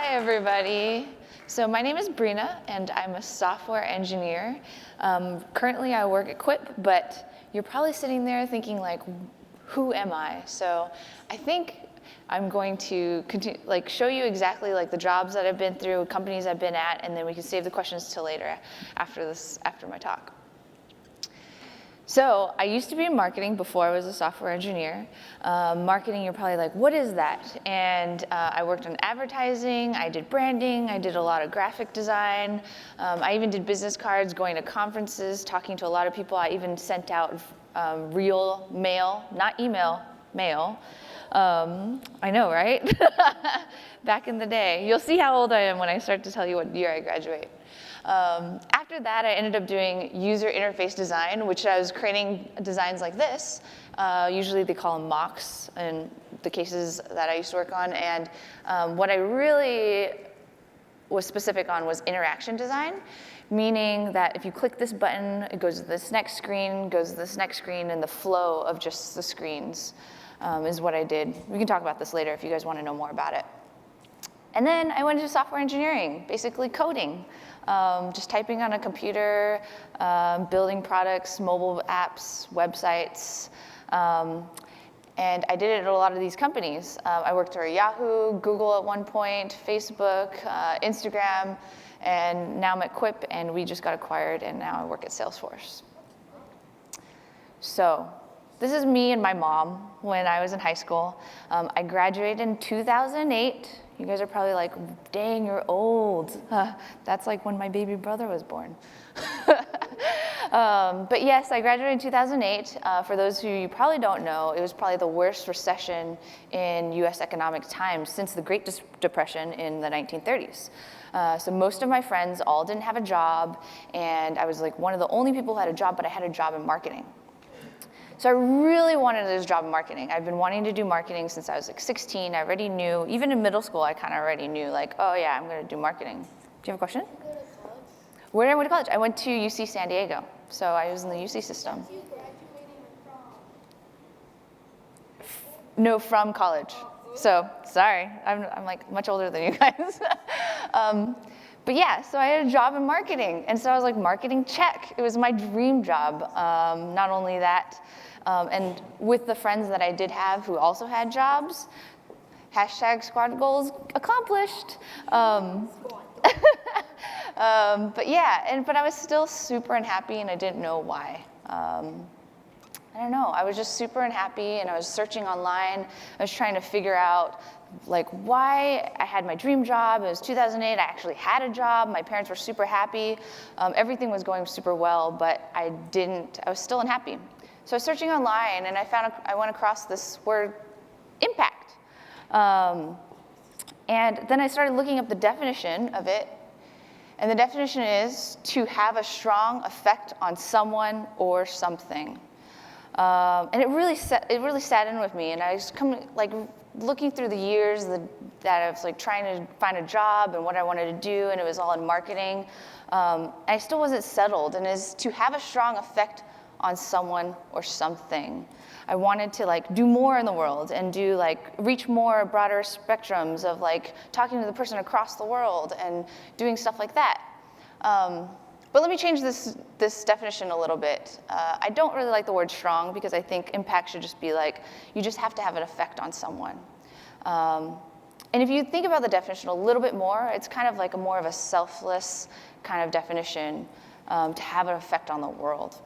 Hi, everybody. So my name is Brina, and I'm a software engineer. Currently, I work at Quip, but you're probably sitting there thinking, like, who am I? So I think I'm going to continue, show you exactly the jobs that I've been through, companies I've been at, and then we can save the questions till later after my talk. So I used to be in marketing before I was a software engineer. Marketing, you're probably like, what is that? And I worked on advertising, I did branding, I did a lot of graphic design. I even did business cards, going to conferences, talking to a lot of people. I even sent out real mail, not email, mail. I know, right? Back in the day. You'll see how old I am when I start to tell you what year I graduate. After that, I ended up doing user interface design, which I was creating designs like this. Usually they call them mocks in the cases that I used to work on. And what I really was specific on was interaction design, meaning that if you click this button, it goes to this next screen, goes to this next screen, and the flow of just the screens is what I did. We can talk about this later if you guys want to know more about it. And then I went into software engineering, basically coding. Just typing on a computer, building products, mobile apps, websites. And I did it at a lot of these companies. I worked for Yahoo, Google at one point, Facebook, Instagram, and now I'm at Quip, and we just got acquired, and now I work at Salesforce. So this is me and my mom when I was in high school. I graduated in 2008. You guys are probably like, dang, you're old. That's like when my baby brother was born. But yes, I graduated in 2008. For those who you probably don't know, it was probably the worst recession in US economic times since the Great Depression in the 1930s. So most of my friends all didn't have a job, and I was like one of the only people who had a job, but I had a job in marketing. So I really wanted this job in marketing. I've been wanting to do marketing since I was like 16. I already knew, even in middle school, I kind of already knew, like, oh yeah, I'm going to do marketing. Do you have a question? Did you go to college? Where did I went to college? I went to UC San Diego. So I was in the UC system. You graduating from? No, from college. So sorry, I'm like much older than you guys. But yeah, so I had a job in marketing. And so I was like, marketing, check. It was my dream job. Not only that, and with the friends that I did have who also had jobs, hashtag squad goals accomplished. But yeah, but I was still super unhappy, and I didn't know why. I don't know, I was just super unhappy, and I was searching online. I was trying to figure out why I had my dream job. It was 2008, I actually had a job. My parents were super happy. Everything was going super well, but I was still unhappy. So I was searching online, and I went across this word, impact. And then I started looking up the definition of it, and the definition is to have a strong effect on someone or something. And it really sat in with me, and I was looking through the years that I was trying to find a job and what I wanted to do, and it was all in marketing. I still wasn't settled, and is to have a strong effect on someone or something. I wanted to do more in the world and reach more broader spectrums of talking to the person across the world and doing stuff like that. But let me change this definition a little bit. I don't really like the word strong because I think impact should just be you just have to have an effect on someone. And if you think about the definition a little bit more, it's kind of more of a selfless kind of definition to have an effect on the world.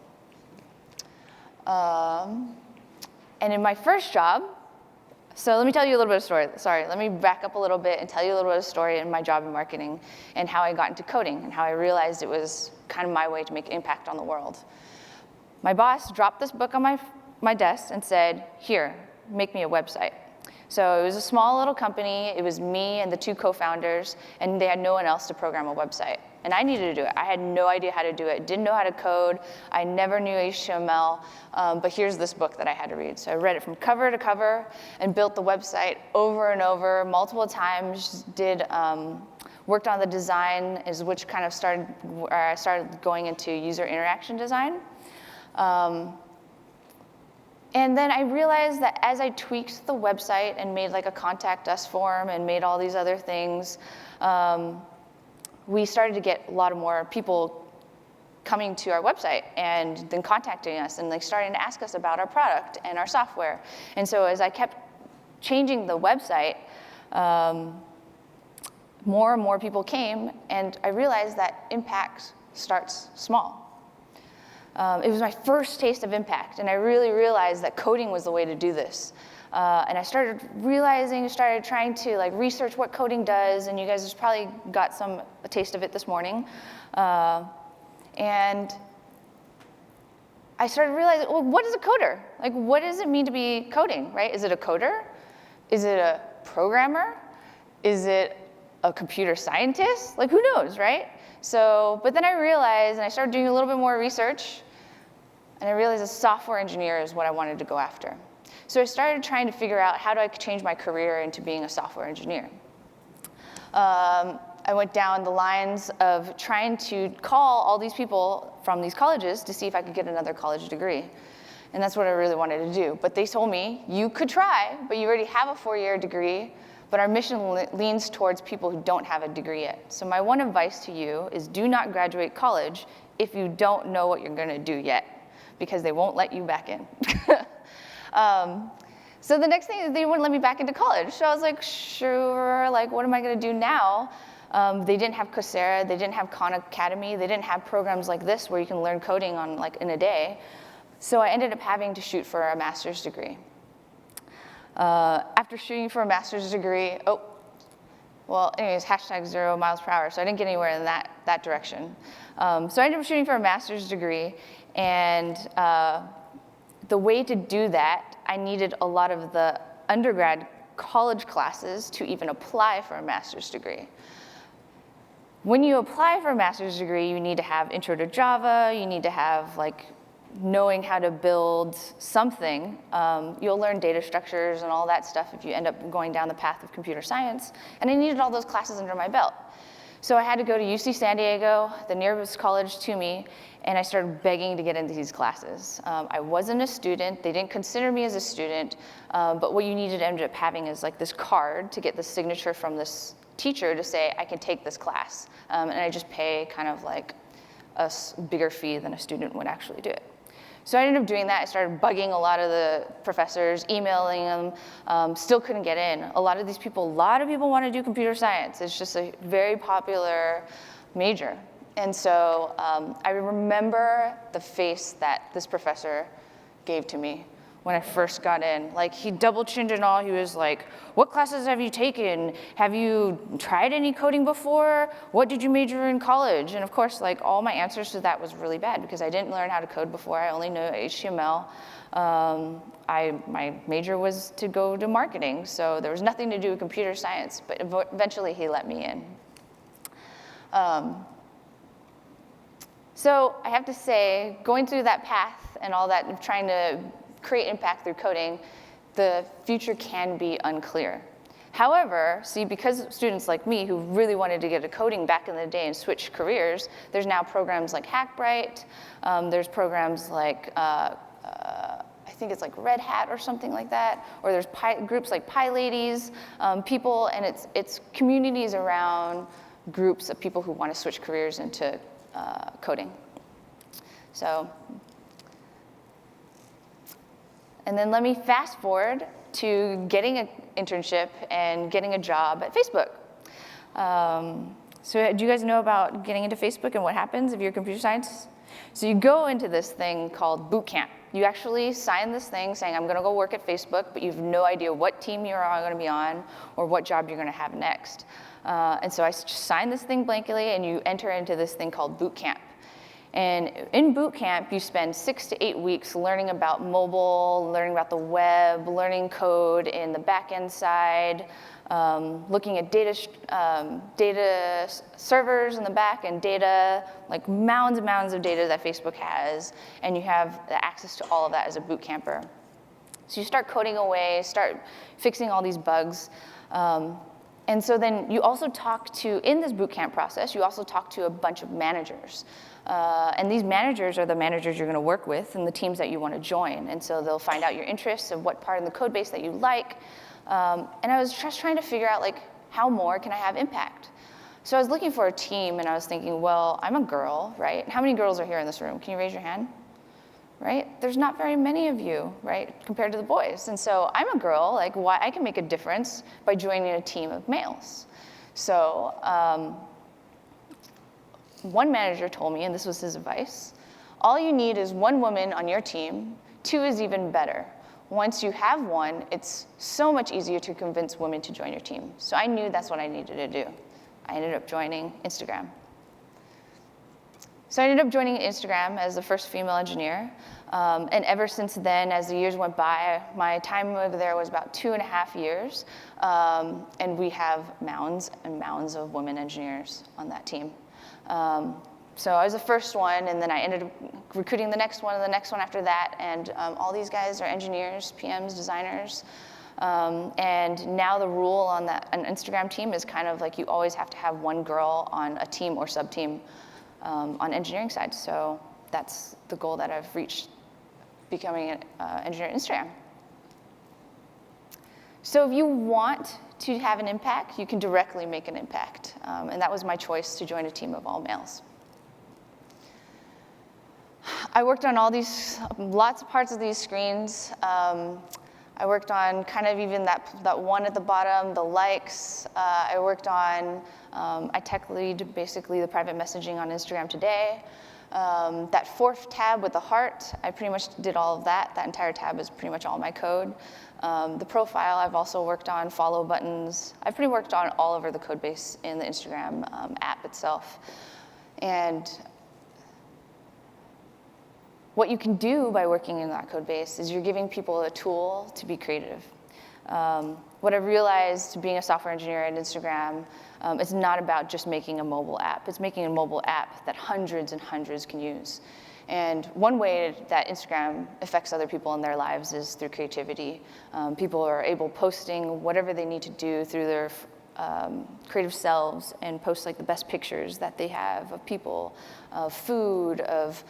And in my first job, so let me tell you a little bit of story. Sorry, let me back up a little bit and tell you a little bit of story in my job in marketing and how I got into coding and how I realized it was kind of my way to make impact on the world. My boss dropped this book on my desk and said, here, make me a website. So it was a small little company. It was me and the two co-founders, and they had no one else to program a website. And I needed to do it. I had no idea how to do it, didn't know how to code. I never knew HTML, but here's this book that I had to read. So I read it from cover to cover and built the website over and over, multiple times, worked on the design, which kind of I started going into user interaction design. And then I realized that as I tweaked the website and made like a contact us form and made all these other things, we started to get a lot more people coming to our website and then contacting us and like starting to ask us about our product and our software. And so as I kept changing the website, more and more people came, and I realized that impact starts small. It was my first taste of impact, and I really realized that coding was the way to do this. And I started trying to like research what coding does, and you guys just probably got a taste of it this morning. And I started realizing, well, what is a coder? Like, what does it mean to be coding, right? Is it a coder? Is it a programmer? Is it a computer scientist? Like, who knows, right? So, but then I realized, and I started doing a little bit more research, and I realized a software engineer is what I wanted to go after. So I started trying to figure out how do I change my career into being a software engineer. I went down the lines of trying to call all these people from these colleges to see if I could get another college degree. And that's what I really wanted to do. But they told me, you could try, but you already have a 4-year degree, but our mission leans towards people who don't have a degree yet. So my one advice to you is do not graduate college if you don't know what you're gonna do yet, because they won't let you back in. So the next thing is they wouldn't let me back into college. So I was like, sure, like what am I gonna do now? They didn't have Coursera, they didn't have Khan Academy, they didn't have programs like this where you can learn coding on like in a day. So I ended up having to shoot for a master's degree. After shooting for a master's degree, anyways, #0 miles per hour, so I didn't get anywhere in that direction. So I ended up shooting for a master's degree, and the way to do that, I needed a lot of the undergrad college classes to even apply for a master's degree. When you apply for a master's degree, you need to have Intro to Java, you need to have like knowing how to build something. You'll learn data structures and all that stuff if you end up going down the path of computer science. And I needed all those classes under my belt. So I had to go to UC San Diego, the nearest college to me, and I started begging to get into these classes. I wasn't a student, they didn't consider me as a student, but what you needed to end up having is like this card to get the signature from this teacher to say, I can take this class. And I just pay kind of like a bigger fee than a student would actually do it. So I ended up doing that. I started bugging a lot of the professors, emailing them, still couldn't get in. A lot of people want to do computer science. It's just a very popular major. And so I remember the face that this professor gave to me when I first got in. Like, he double-chinned and all. He was like, what classes have you taken? Have you tried any coding before? What did you major in college? And of course, like, all my answers to that was really bad because I didn't learn how to code before. I only know HTML. My major was to go to marketing, so there was nothing to do with computer science, but eventually he let me in. So I have to say, going through that path and all that, trying to create impact through coding, the future can be unclear. However, see, because students like me who really wanted to get into coding back in the day and switch careers, there's now programs like Hackbright, there's programs like, I think it's like Red Hat or something like that, or there's groups like PyLadies, people, and it's communities around groups of people who want to switch careers into coding. So, and then let me fast forward to getting an internship and getting a job at Facebook. So do you guys know about getting into Facebook and what happens if you're a computer science? So you go into this thing called boot camp. You actually sign this thing saying, I'm gonna go work at Facebook, but you have no idea what team you're gonna be on or what job you're gonna have next. And so I just signed this thing blankly, and you enter into this thing called boot camp. And in boot camp, you spend 6 to 8 weeks learning about mobile, learning about the web, learning code in the back-end side, looking at data servers in the back and data, like mounds and mounds of data that Facebook has, and you have the access to all of that as a boot camper. So you start coding away, start fixing all these bugs. And And so then you also talk to, in this bootcamp process, you also talk to a bunch of managers. And these managers are the managers you're going to work with and the teams that you want to join. And so they'll find out your interests and what part of the code base that you like. And I was just trying to figure out, like, how more can I have impact? So I was looking for a team, and I was thinking, well, I'm a girl, right? How many girls are here in this room? Can you raise your hand? Right? There's not very many of you, right, compared to the boys. And so I'm a girl, like, why I can make a difference by joining a team of males. So one manager told me, and this was his advice, all you need is one woman on your team. 2 is even better. Once you have one, it's so much easier to convince women to join your team. So I knew that's what I needed to do. I ended up joining Instagram. So I ended up joining Instagram as the first female engineer. And ever since then, as the years went by, my time over there was about 2.5 years. And we have mounds and mounds of women engineers on that team. So I was the first one, and then I ended up recruiting the next one and the next one after that. And all these guys are engineers, PMs, designers. And now the rule on an Instagram team is kind of like you always have to have one girl on a team or sub-team on engineering side. So that's the goal that I've reached, becoming an engineer at Instagram. So if you want to have an impact, you can directly make an impact. And that was my choice, to join a team of all males. I worked on lots of parts of these screens. I worked on kind of even that one at the bottom, the likes. I worked on, I tech lead basically the private messaging on Instagram today. That 4th tab with the heart, I pretty much did all of that. That entire tab is pretty much all my code. The profile I've also worked on, follow buttons. I've pretty worked on all over the code base in the Instagram app itself. And what you can do by working in that code base is you're giving people a tool to be creative. What I've realized being a software engineer at Instagram, it's not about just making a mobile app. It's making a mobile app that hundreds and hundreds can use. And one way that Instagram affects other people in their lives is through creativity. People are posting whatever they need to do through their creative selves, and post like the best pictures that they have of people, of food, of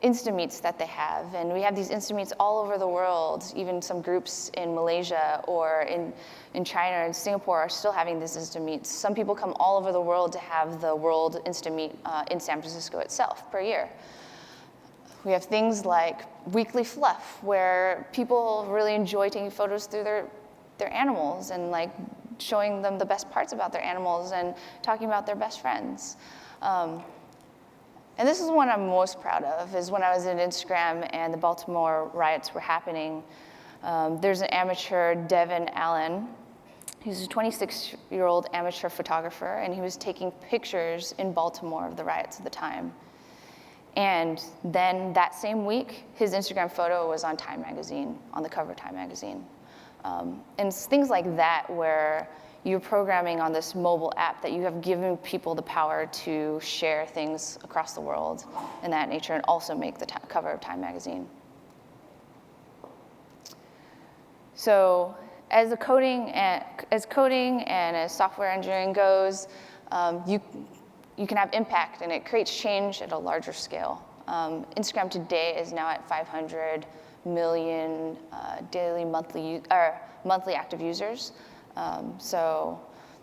Insta-meets that they have. And we have these Insta-meets all over the world. Even some groups in Malaysia or in China and Singapore are still having these Insta-meets. Some people come all over the world to have the World Insta-meet in San Francisco itself per year. We have things like Weekly Fluff, where people really enjoy taking photos through their animals and like showing them the best parts about their animals and talking about their best friends. And this is one I'm most proud of, is when I was in Instagram and the Baltimore riots were happening. There's an amateur, Devin Allen. He's a 26-year-old amateur photographer, and he was taking pictures in Baltimore of the riots at the time. And then that same week, his Instagram photo was on Time magazine, on the cover of Time magazine. And it's things like that where you're programming on this mobile app that you have given people the power to share things across the world in that nature, and also make the cover of Time magazine. So as coding and as software engineering goes, you can have impact, and it creates change at a larger scale. Instagram today is now at 500 million monthly active users. So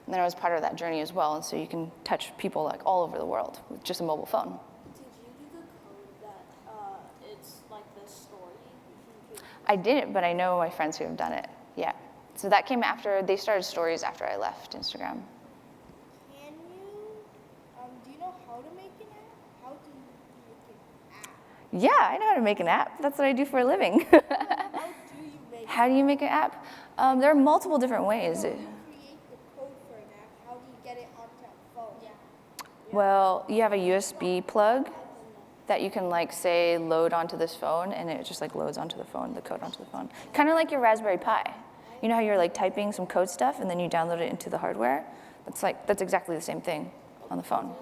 then I was part of that journey as well, and so you can touch people like all over the world with just a mobile phone. Did you do the code that it's like the story? I didn't, but I know my friends who have done it. Yeah. So that came after they started stories after I left Instagram. Can you, do you know how to make an app? How do you make an app? Yeah, I know how to make an app. That's what I do for a living. How do you make How do you make an app? There are multiple different ways. You create the code for an app. How do you get it onto a phone? Yeah. Well, you have a USB plug that you can like say load onto this phone, and it just like loads onto the phone, the code onto the phone. Kind of like your Raspberry Pi. You know how you're like typing some code stuff and then you download it into the hardware? That's exactly the same thing on the phone.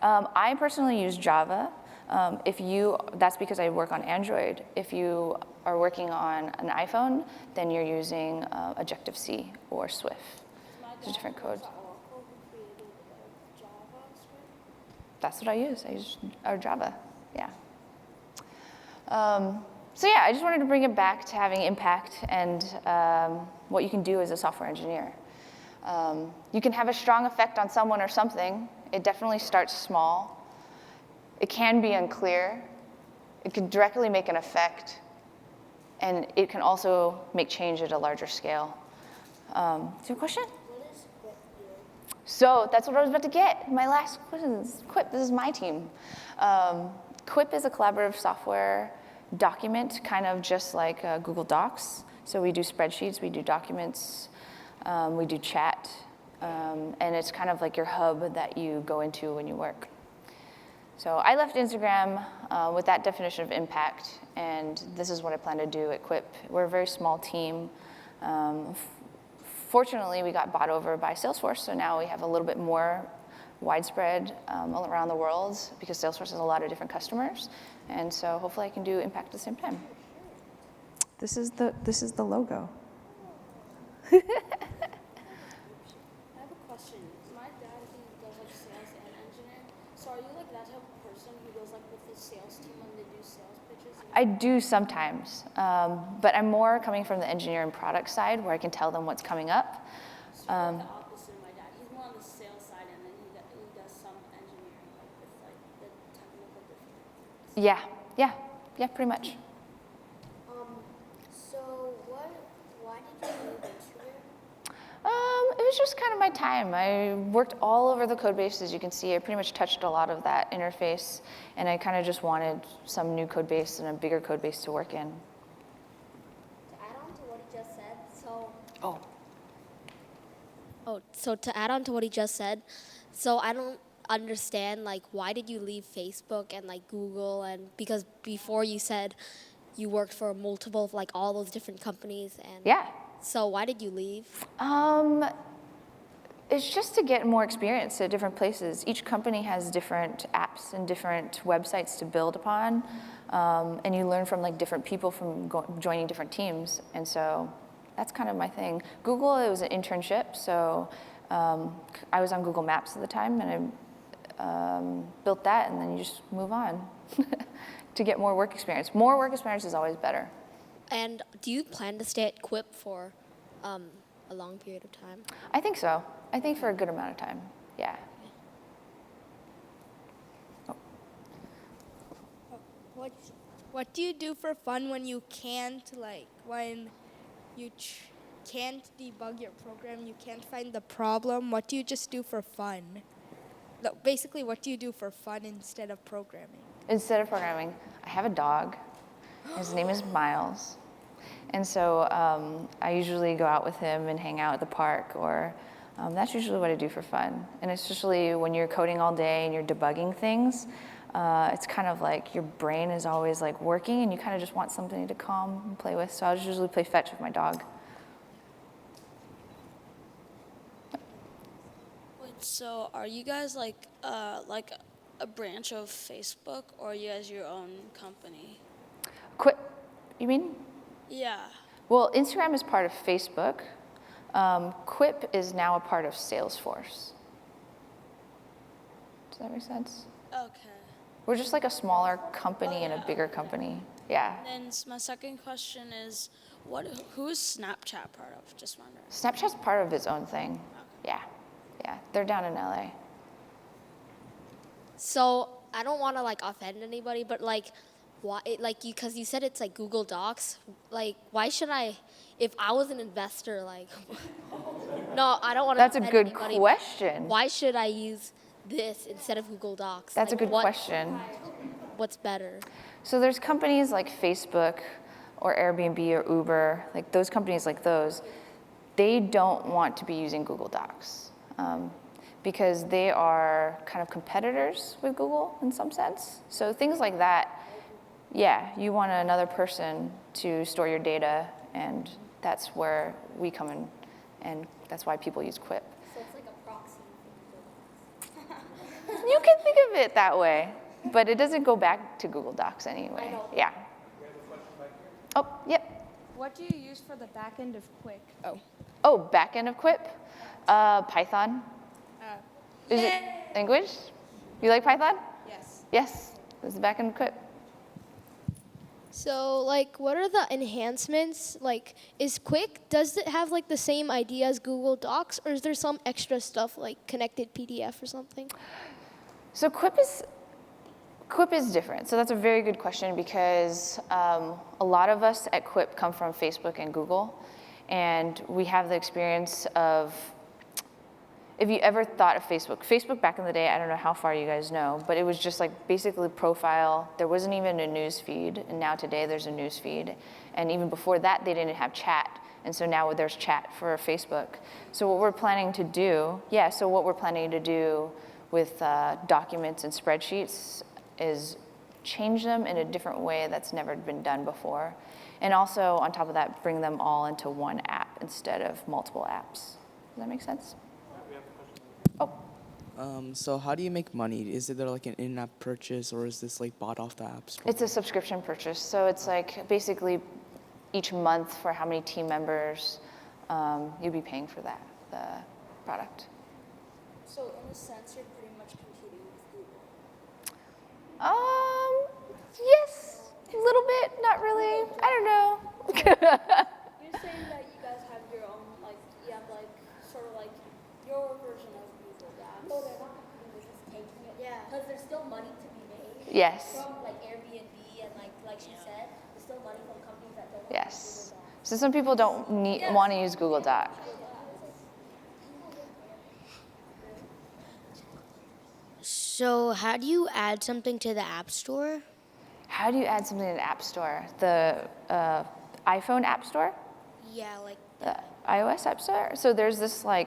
I personally use Java. That's because I work on Android. If you are working on an iPhone, then you're using Objective-C or Swift. It's a different code. That's what I use. I use Java, yeah. So yeah, I just wanted to bring it back to having impact and what you can do as a software engineer. You can have a strong effect on someone or something. It definitely starts small. It can be unclear. It can directly make an effect. And it can also make change at a larger scale. Do you have a question? What is Quip doing? So that's what I was about to get. My last question is Quip. This is my team. Quip is a collaborative software document, kind of just like Google Docs. So we do spreadsheets, we do documents, we do chat, and it's kind of like your hub that you go into when you work. So I left Instagram with that definition of impact, and this is what I plan to do at Quip. We're a very small team. Fortunately, we got bought over by Salesforce, so now we have a little bit more widespread all around the world because Salesforce has a lot of different customers, and so hopefully I can do impact at the same time. This is the logo. I have a question. My dad, he does like sales and engineering. So are you like that type of person who goes like with the sales team when they do sales pitches? I do sometimes, but I'm more coming from the engineering product side where I can tell them what's coming up. So you're like the opposite of my dad. He's more on the sales side, and then he does some engineering, like with like the technical difference. Yeah, pretty much. So why did you move Instagram? It was just kind of my time. I worked all over the code base, as you can see. I pretty much touched a lot of that interface, and I kind of just wanted some new code base and a bigger code base to work in. To add on to what he just said, so to add on to what he just said, so I don't understand, like, why did you leave Facebook and like Google, and because before you said you worked for multiple of like all those different companies, and Yeah. so why did you leave? It's just to get more experience at different places. Each company has different apps and different websites to build upon, and you learn from like different people from joining different teams, and so that's kind of my thing. Google, it was an internship, so I was on Google Maps at the time, and I built that, and then you just move on to get more work experience. More work experience is always better. And do you plan to stay at Quip for a long period of time? I think so. I think for a good amount of time, yeah. What do you do for fun when you can't can't debug your program, you can't find the problem? What do you just do for fun? No, basically, what do you do for fun instead of programming? Instead of programming, I have a dog. His name is Miles. And so I usually go out with him and hang out at the park, or that's usually what I do for fun. And especially when you're coding all day and you're debugging things, it's kind of like your brain is always like working, and you kind of just want something to calm and play with. So I'll usually play fetch with my dog. Wait, so are you guys like a branch of Facebook, or are you guys your own company? Quip, you mean? Yeah. Well, Instagram is part of Facebook. Quip is now a part of Salesforce. Does that make sense? Okay. We're just like a smaller company and a bigger company. Yeah. Then my second question is, who is Snapchat part of? Just wondering. Snapchat's part of its own thing. Yeah. They're down in LA. So I don't want to like offend anybody, but like, why? Like because you said it's like Google Docs. Like, why should I? If I was an investor, like, no, I don't want to. That's a good question. Why should I use this instead of Google Docs? That's like, a good question. What's better? So there's companies like Facebook or Airbnb or Uber, like those companies like those, they don't want to be using Google Docs because they are kind of competitors with Google in some sense. So things like that, yeah, you want another person to store your data, and that's where we come in, and that's why people use Quip. So it's like a proxy for Google Docs. You can think of it that way, but it doesn't go back to Google Docs anyway. Yeah. We have a question back here. Oh, yep. What do you use for the back end of Quip? Oh, back end of Quip? Python. Is it language? You like Python? Yes. Yes, this is the back end of Quip. So, like, what are the enhancements? Like, does it have, like, the same idea as Google Docs, or is there some extra stuff, like connected PDF or something? So Quip is different. So that's a very good question because a lot of us at Quip come from Facebook and Google, and we have the experience of, if you ever thought of Facebook back in the day, I don't know how far you guys know, but it was just like basically profile. There wasn't even a news feed, and now today there's a news feed. And even before that, they didn't have chat, and so now there's chat for Facebook. So what we're planning to do, with documents and spreadsheets is change them in a different way that's never been done before. And also, on top of that, bring them all into one app instead of multiple apps. Does that make sense? Oh, So how do you make money? Is there like an in-app purchase, or is this like bought off the app store? it's a subscription purchase. So it's like basically each month for how many team members you'll be paying for that, the product. So in a sense, you're pretty much competing with Google. Yes, a little bit, not really. I don't know. You're saying that you guys have your own, like, you have like, sort of like your version of Google Docs. No, they're not competing, they're just taking it. Yeah. Because there's still money to be made. Yes. From like Airbnb and like she said, there's still money from companies that don't Yes. So some people don't want to use Google Docs. So how do you add something to the App Store? How do you add something to the App Store? The iPhone App Store? Yeah, like The iOS App Store? So there's this there's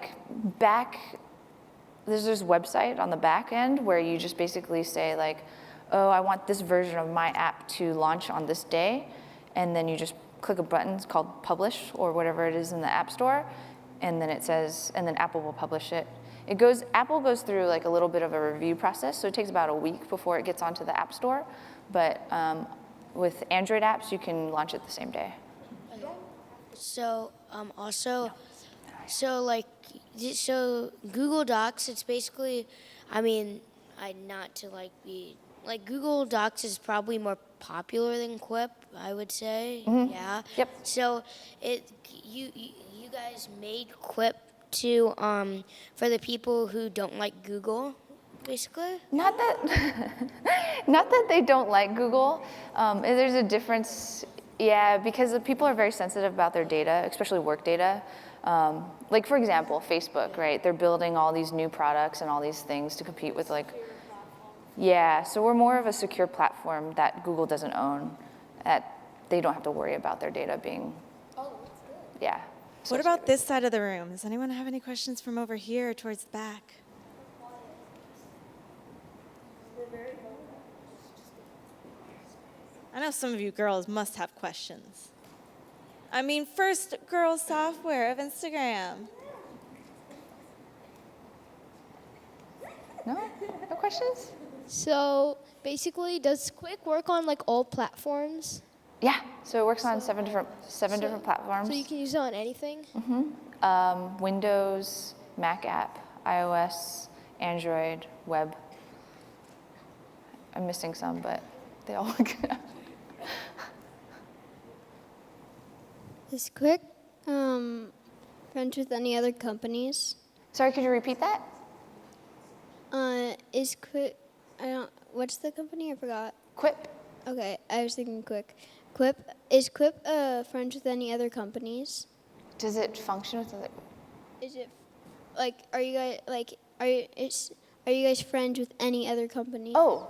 this website on the back end where you just basically say like, oh, I want this version of my app to launch on this day. And then you just click a button, it's called publish or whatever it is in the App Store. And then it says, and then Apple will publish it. Apple goes through like a little bit of a review process, so it takes about a week before it gets onto the App Store. But with Android apps, you can launch it the same day. so so Google Docs, it's basically, I mean, not to like be like Google Docs is probably more popular than Quip, I would say. Yeah. Yep. So you guys made Quip to for the people who don't like Google, basically. Not that they don't like Google. There's a difference, yeah, because the people are very sensitive about their data, especially work data. Like for example, Facebook, right? They're building all these new products and all these things to compete with like, yeah. So we're more of a secure platform that Google doesn't own, that they don't have to worry about their data being. Oh, that's good. Yeah. What about this side of the room? Does anyone have any questions from over here or towards the back? I know some of you girls must have questions. I mean, first girl software of Instagram. No? No questions? So, basically, does Quip work on, like, all platforms? Yeah. So it works on seven different platforms. So you can use it on anything? Windows, Mac app, iOS, Android, web. I'm missing some, but they all work. Is Quip friends with any other companies? Sorry, could you repeat that? Is Quip, what's the company? I forgot. Quip. Okay, I was thinking Quip. Is Quip friends with any other companies? Does it function with other? Is it, like, are you guys friends with any other company? Oh,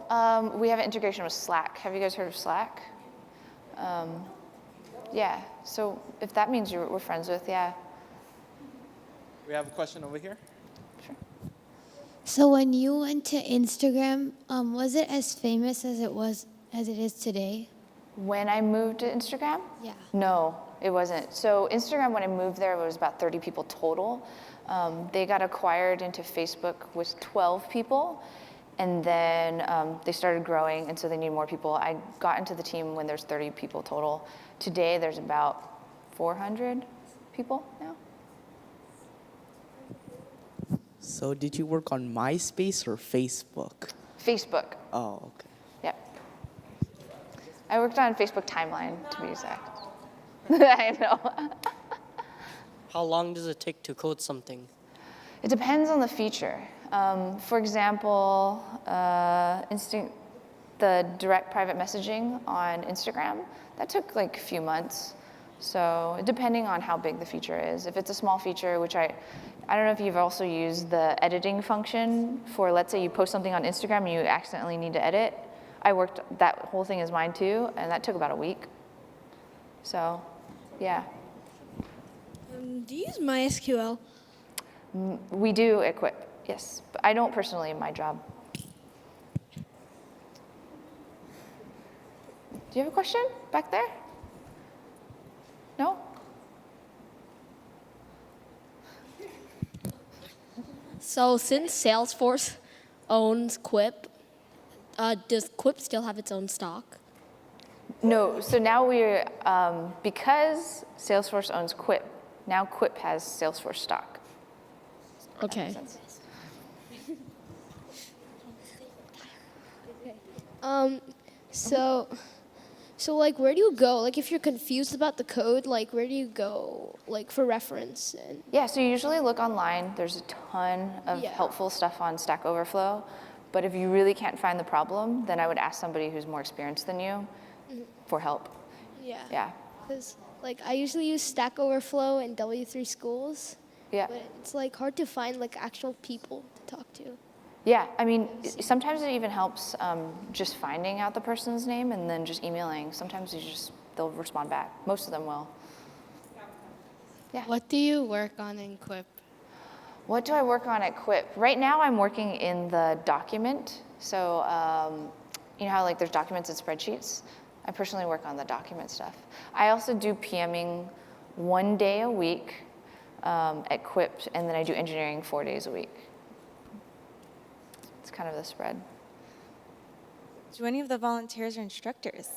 we have an integration with Slack. Have you guys heard of Slack? Yeah, so if that means we're friends with, yeah. We have a question over here. Sure. So when you went to Instagram, was it as famous as it is today? When I moved to Instagram? Yeah. No, it wasn't. So Instagram, when I moved there, it was about 30 people total. They got acquired into Facebook with 12 people. And then they started growing, and so they need more people. I got into the team when there's 30 people total. Today, there's about 400 people now. So did you work on MySpace or Facebook? Facebook. Oh, okay. Yep. I worked on Facebook timeline, to be exact. I know. How long does it take to code something? It depends on the feature. For example, the direct private messaging on Instagram, that took like a few months. So depending on how big the feature is. If it's a small feature, which I don't know if you've also used the editing function for, let's say you post something on Instagram and you accidentally need to edit. That whole thing is mine too, and that took about a week. So, yeah. Do you use MySQL? We do at Quip, yes. But I don't personally in my job. Do you have a question back there? No? So since Salesforce owns Quip, does Quip still have its own stock? No, so now we're, because Salesforce owns Quip, now Quip has Salesforce stock. Okay. So like, where do you go? Like, if you're confused about the code, like, where do you go, like, for reference? And Yeah, so you usually look online. There's a ton of helpful stuff on Stack Overflow. But if you really can't find the problem, then I would ask somebody who's more experienced than you for help. Yeah. Because, like, I usually use Stack Overflow and W3 Schools. Yeah. But it's, like, hard to find, like, actual people to talk to. Yeah, I mean, sometimes it even helps just finding out the person's name and then just emailing. Sometimes they'll respond back. Most of them will. Yeah. What do you work on in Quip? What do I work on at Quip? Right now I'm working in the document. So you know how like there's documents and spreadsheets? I personally work on the document stuff. I also do PMing 1 day a week at Quip, and then I do engineering 4 days a week. It's kind of the spread. Do any of the volunteers or instructors?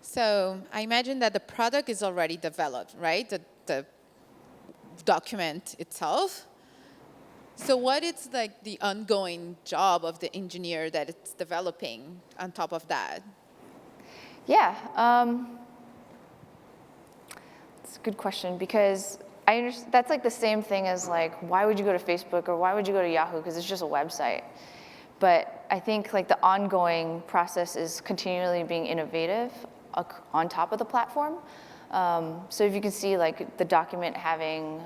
So I imagine that the product is already developed, right? The document itself. So what is like the ongoing job of the engineer that it's developing on top of that? Yeah, it's a good question because I understand that's like the same thing as like, why would you go to Facebook or why would you go to Yahoo? Because it's just a website. But I think like the ongoing process is continually being innovative on top of the platform. So if you can see like the document having,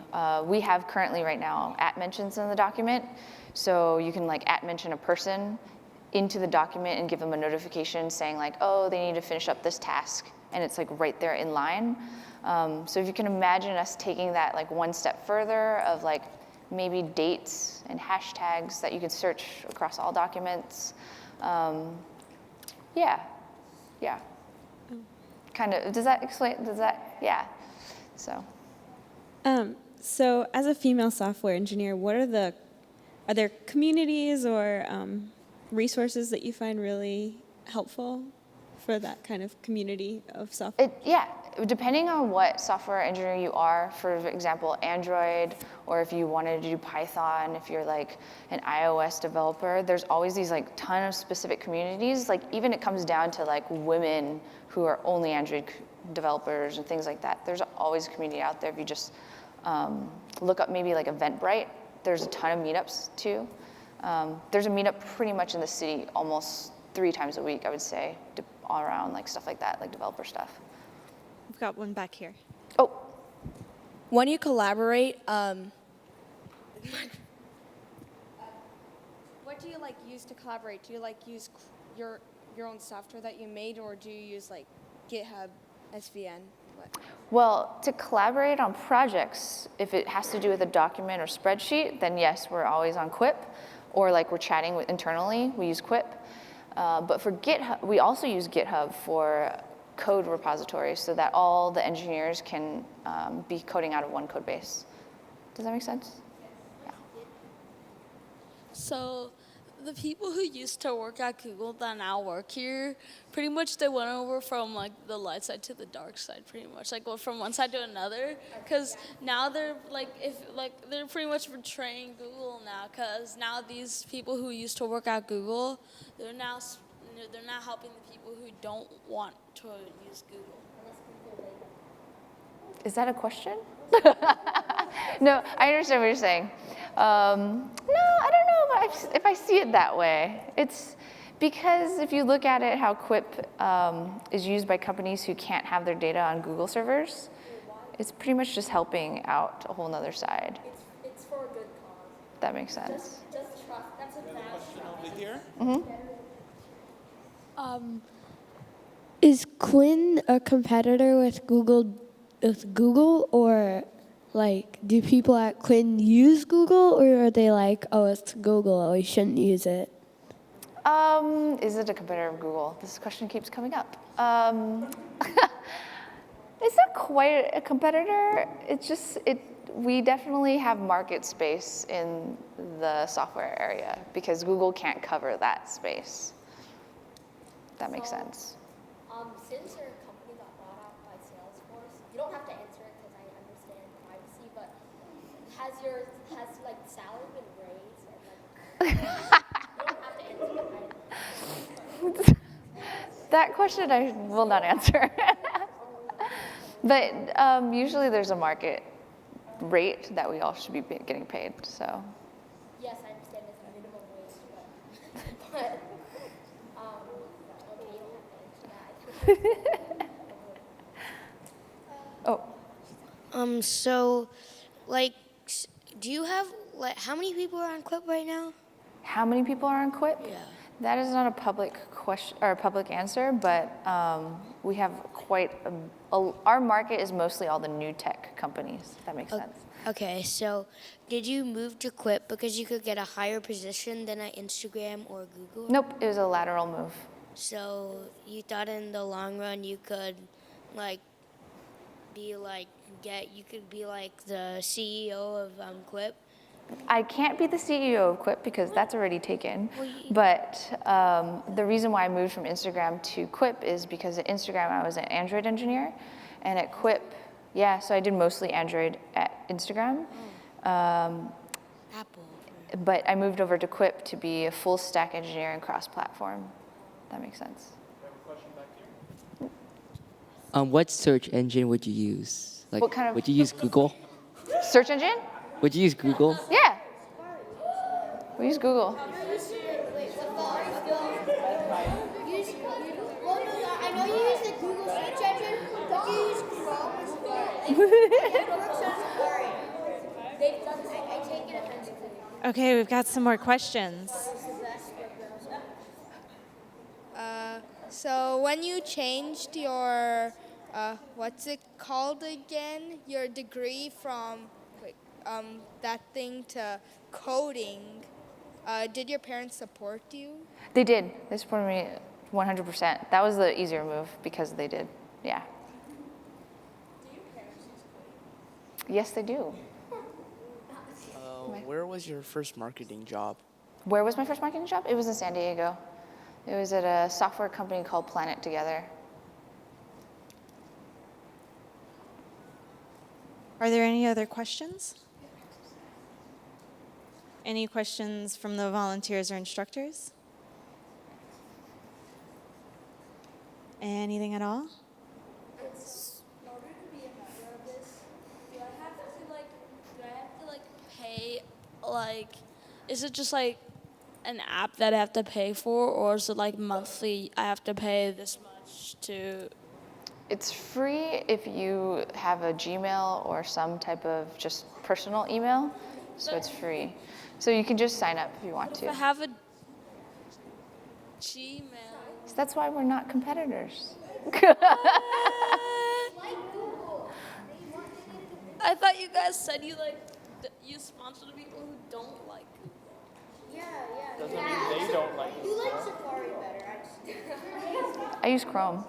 we have currently right now @mentions in the document. So you can like @mention a person into the document and give them a notification saying like, oh, they need to finish up this task. And it's like right there in line. So if you can imagine us taking that like one step further of like maybe dates and hashtags that you could search across all documents. Yeah. Kind of, does that explain, yeah. So as a female software engineer, are there communities or resources that you find really helpful for that kind of community of software? Yeah, depending on what software engineer you are, for example, Android, or if you wanted to do Python, if you're like an iOS developer, there's always these like ton of specific communities. Like even it comes down to like women who are only Android developers and things like that. There's always a community out there. If you just look up maybe like Eventbrite, there's a ton of meetups too. There's a meetup pretty much in the city almost 3 times a week, I would say, all around like stuff like that, like developer stuff. We've got one back here. Oh. When you collaborate, what do you like use to collaborate? Do you like use your own software that you made, or do you use like GitHub, SVN? Well, to collaborate on projects, if it has to do with a document or spreadsheet, then yes, we're always on Quip, or like we're chatting internally, we use Quip. But for GitHub, we also use GitHub for code repositories so that all the engineers can be coding out of one code base. Does that make sense? Yeah. So the people who used to work at Google that now work here, pretty much they went over from like the light side to the dark side, pretty much like go from one side to another. Cause now they're they're pretty much betraying Google now. Cause now these people who used to work at Google, they're now helping the people who don't want to use Google. Is that a question? No, I understand what you're saying. No, I don't know if I see it that way. It's because if you look at it, how Quip is used by companies who can't have their data on Google servers, it's pretty much just helping out a whole nother side. It's for a good cause. That makes sense. Just trust. That's a bad trust. Over here. Is Quinn a competitor with Google, or like do people at Quinn use Google, or are they like, oh, it's Google, we shouldn't use it? Is it a competitor of Google? This question keeps coming up. It's not quite a competitor. It's just we definitely have market space in the software area because Google can't cover that space. That makes sense. Since your company got bought out by Salesforce, you don't have to answer it because I understand privacy, but has like salary been raised? Or, like, you don't have to answer it. That question I will not answer. But usually there's a market rate that we all should be getting paid. So. Yes, I understand it's a minimum wage, but okay, you don't have to answer that. Oh. So, like, do you have, like, how many people are on Quip right now? How many people are on Quip? Yeah. That is not a public question or a public answer, but we have quite our market is mostly all the new tech companies. If that makes sense. Okay, so did you move to Quip because you could get a higher position than at Instagram or Google? Nope, it was a lateral move. So you thought in the long run you could, like, you could be like the CEO of Quip? I can't be the CEO of Quip because that's already taken. But the reason why I moved from Instagram to Quip is because at Instagram I was an Android engineer, and at Quip, yeah, so I did mostly Android at Instagram. Apple. But I moved over to Quip to be a full stack engineer and cross-platform. That makes sense. We have a question back here. What search engine would you use? Like, What kind of- would you use Google? Search engine? Would you use Google? Yeah. We use Google. I know you use the Google search engine, but you use Chrome as well. I take it offensively. Okay, we've got some more questions. So when you changed your, what's it called again? Your degree from that thing to coding, did your parents support you? They did. They supported me 100%. That was the easier move because they did. Yeah. Do your parents use Quip? Yes, they do. Where was your first marketing job? Where was my first marketing job? It was in San Diego. It was at a software company called Planet Together. Are there any other questions? Any questions from the volunteers or instructors? Anything at all? In order to be a member of this, do I have to pay, is it just like an app that I have to pay for, or is it like monthly, I have to pay this much to? It's free if you have a Gmail or some type of just personal email, so it's free. So you can just sign up if you want to. If I have a Gmail. So that's why we're not competitors. I thought you guys said you you sponsor the people who don't like Google. Yeah. Doesn't mean they don't like You like Safari better. I use Chrome.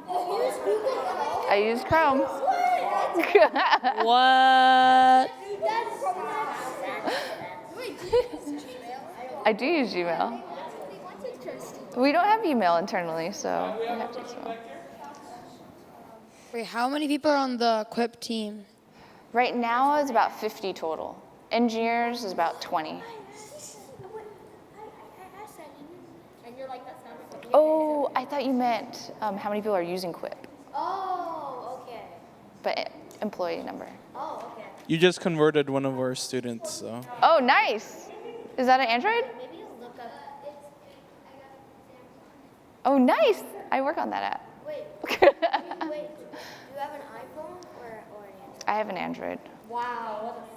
You use Google Chrome? I use Chrome. What? That's Wait, do you use Gmail? I do use Gmail. We don't have email internally, so we have to use email. Wait, how many people are on the Quip team? Right now, it's about 50 total. Engineers is about 20. And you're like, that's not something. Oh, I thought you meant how many people are using Quip, Oh, okay. but employee number. Oh, okay. You just converted one of our students, so. Oh, nice. Is that an Android? Maybe you'll look up. Oh, nice. I work on that app. Wait. Wait. Do you have an iPhone or an Android? I have an Android. Wow. What a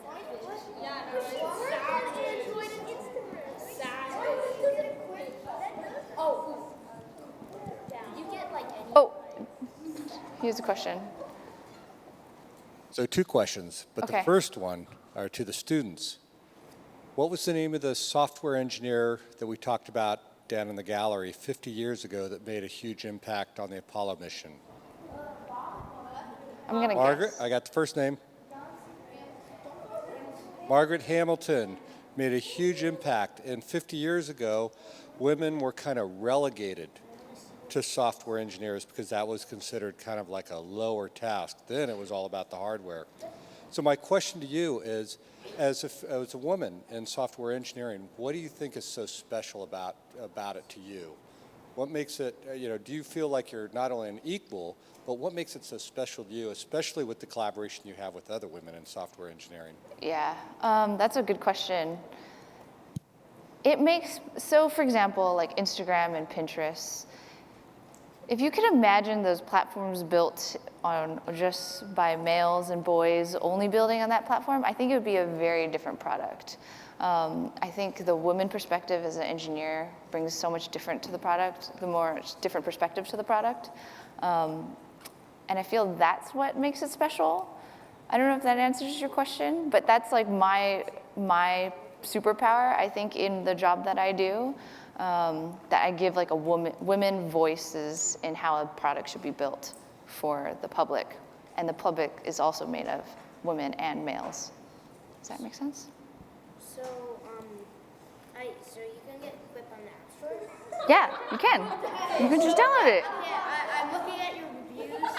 yeah, no, it's Android and Instagram. Oh. You get like any. Oh, here's a question. So 2 questions, but Okay. the first one are to the students. What was the name of the software engineer that we talked about down in the gallery 50 years ago that made a huge impact on the Apollo mission? I'm gonna Margaret, guess. I got the first name. Margaret Hamilton made a huge impact, and 50 years ago, women were kind of relegated to software engineers because that was considered kind of like a lower task. Then it was all about the hardware. So my question to you is, as a woman in software engineering, what do you think is so special about it to you? What makes it, do you feel like you're not only an equal, but what makes it so special to you, especially with the collaboration you have with other women in software engineering? Yeah, that's a good question. It makes, so for example, like Instagram and Pinterest, if you could imagine those platforms built on just by males and boys only building on that platform, I think it would be a very different product. I think the woman perspective as an engineer brings so much different to the product, the more different perspective to the product. And I feel that's what makes it special. I don't know if that answers your question, but that's like my superpower, I think, in the job that I do. That I give like women voices in how a product should be built for the public. And the public is also made of women and males. Does that make sense? So, so you can get Quip on the App Store? Yeah, you can. You can just download it. Yeah, I'm looking at your reviews.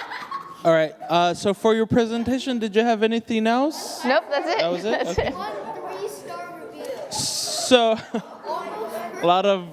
All right, so for your presentation, did you have anything else? Nope, that's it. That was it? That's Okay. it. 3-star review. So, a lot of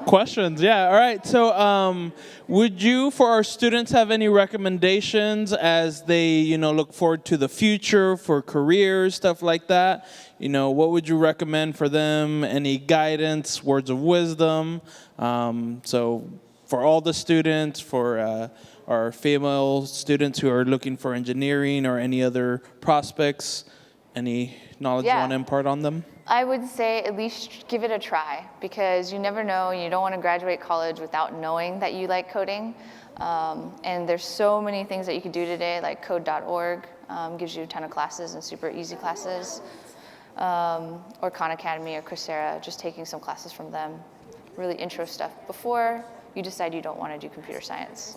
questions, yeah. All right, so would you, for our students, have any recommendations as they, look forward to the future for careers, stuff like that? What would you recommend for them? Any guidance, words of wisdom? So for all the students, for our female students who are looking for engineering or any other prospects, any knowledge you want to impart on them? I would say at least give it a try, because you never know. You don't want to graduate college without knowing that you like coding. And there's so many things that you can do today, like code.org gives you a ton of classes and super easy classes. Or Khan Academy or Coursera, just taking some classes from them. Really intro stuff before you decide you don't want to do computer science.